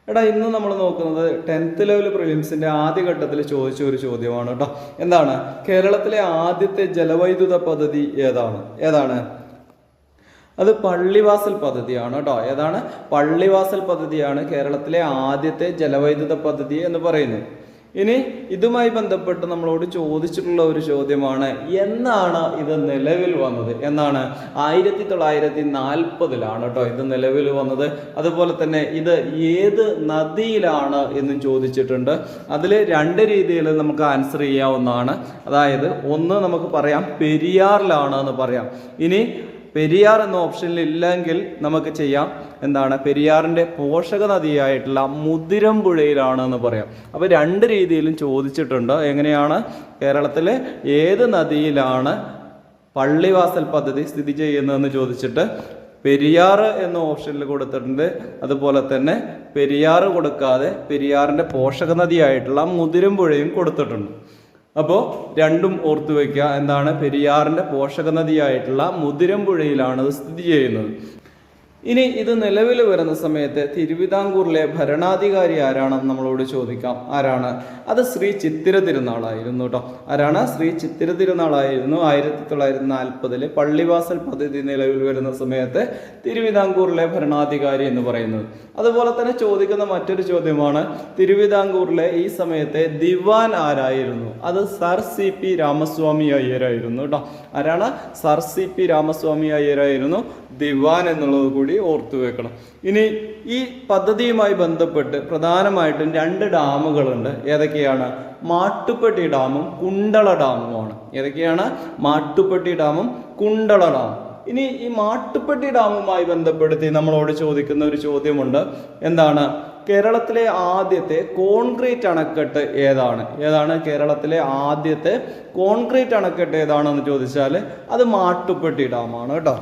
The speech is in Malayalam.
എടാ ഇന്ന് നമ്മൾ നോക്കുന്നത് 10th ലെവൽ പ്രിലിംസിന്റെ ആദ്യഘട്ടത്തിൽ ചോദിച്ച ഒരു ചോദ്യമാണ് കേട്ടോ. എന്താണ് കേരളത്തിലെ ആദ്യത്തെ ജലവൈദ്യുത പദ്ധതി ഏതാണ്? അത് പള്ളിവാസൽ പദ്ധതിയാണ് കേട്ടോ. ഏതാണ്? പള്ളിവാസൽ പദ്ധതിയാണ് കേരളത്തിലെ ആദ്യത്തെ ജലവൈദ്യുത പദ്ധതി എന്ന് പറയുന്നത്. ഇനി ഇതുമായി ബന്ധപ്പെട്ട് നമ്മളോട് ചോദിച്ചിട്ടുള്ള ഒരു ചോദ്യമാണ്, എന്നാണ് ഇത് നിലവിൽ വന്നത്? എന്നാണ്? 1940 കേട്ടോ ഇത് നിലവിൽ വന്നത്. അതുപോലെ തന്നെ ഇത് ഏത് നദിയിലാണ് എന്നും ചോദിച്ചിട്ടുണ്ട്. അതിൽ 2 രീതിയിൽ നമുക്ക് ആൻസർ ചെയ്യാവുന്നതാണ്. അതായത് ഒന്ന് നമുക്ക് പറയാം പെരിയാറിലാണ് എന്ന് പറയാം. ഇനി പെരിയാർ എന്ന ഓപ്ഷനിൽ ഇല്ലെങ്കിൽ നമുക്ക് ചെയ്യാം എന്താണ്, പെരിയാറിൻ്റെ പോഷക നദിയായിട്ടുള്ള മുതിരമ്പുഴയിലാണെന്ന് പറയാം. അപ്പോൾ 2 രീതിയിലും ചോദിച്ചിട്ടുണ്ട്. എങ്ങനെയാണ്? കേരളത്തിലെ ഏത് നദിയിലാണ് പള്ളിവാസൽ പദ്ധതി സ്ഥിതി ചെയ്യുന്നതെന്ന് ചോദിച്ചിട്ട് പെരിയാർ എന്ന ഓപ്ഷനിൽ കൊടുത്തിട്ടുണ്ട്. അതുപോലെ തന്നെ പെരിയാർ കൊടുക്കാതെ പെരിയാറിൻ്റെ പോഷക നദിയായിട്ടുള്ള മുതിരമ്പുഴയും കൊടുത്തിട്ടുണ്ട്. അപ്പോൾ രണ്ടും ഓർത്തു വയ്ക്കുക. എന്താണ്? പെരിയാറിൻ്റെ പോഷക നദിയായിട്ടുള്ള മുതിരമ്പുഴയിലാണ് ഇത് സ്ഥിതി ചെയ്യുന്നത്. ഇനി ഇത് നിലവിൽ വരുന്ന സമയത്ത് തിരുവിതാംകൂറിലെ ഭരണാധികാരി ആരാണെന്ന് നമ്മളോട് ചോദിക്കാം. ആരാണ്? അത് ശ്രീ ചിത്തിര തിരുനാളായിരുന്നു കേട്ടോ. ആരാണ്? ശ്രീ ചിത്തിര തിരുനാളായിരുന്നു 1940 പള്ളിവാസൽ പദ്ധതി നിലവിൽ വരുന്ന സമയത്ത് തിരുവിതാംകൂറിലെ ഭരണാധികാരി എന്ന് പറയുന്നത്. അതുപോലെ തന്നെ ചോദിക്കുന്ന മറ്റൊരു ചോദ്യമാണ്, തിരുവിതാംകൂറിലെ ഈ സമയത്തെ ദിവാൻ ആരായിരുന്നു? അത് സർ CP രാമസ്വാമി അയ്യരായിരുന്നു കേട്ടോ. ആരാണ്? സർ CP രാമസ്വാമി അയ്യരായിരുന്നു ദിവാൻ എന്നുള്ളത് കൂടി ഓർത്തു വെക്കണം. ഇനി ഈ പദ്ധതിയുമായി ബന്ധപ്പെട്ട് പ്രധാനമായിട്ടും 2 ഡാമുകളുണ്ട്. ഏതൊക്കെയാണ്? മാട്ടുപ്പെട്ടി ഡാമും കുണ്ടള ഡാമുമാണ്. ഏതൊക്കെയാണ്? മാട്ടുപ്പെട്ടി ഡാമും കുണ്ടള ഡാമും. ഇനി ഈ മാട്ടുപ്പെട്ടി ഡാമുമായി ബന്ധപ്പെടുത്തി നമ്മളോട് ചോദിക്കുന്ന ഒരു ചോദ്യമുണ്ട്. എന്താണ്? കേരളത്തിലെ ആദ്യത്തെ കോൺക്രീറ്റ് അണക്കെട്ട് ഏതാണ്? കേരളത്തിലെ ആദ്യത്തെ കോൺക്രീറ്റ് അണക്കെട്ട് ഏതാണെന്ന് ചോദിച്ചാൽ അത് മാട്ടുപ്പെട്ടി ഡാമാണ് കേട്ടോ.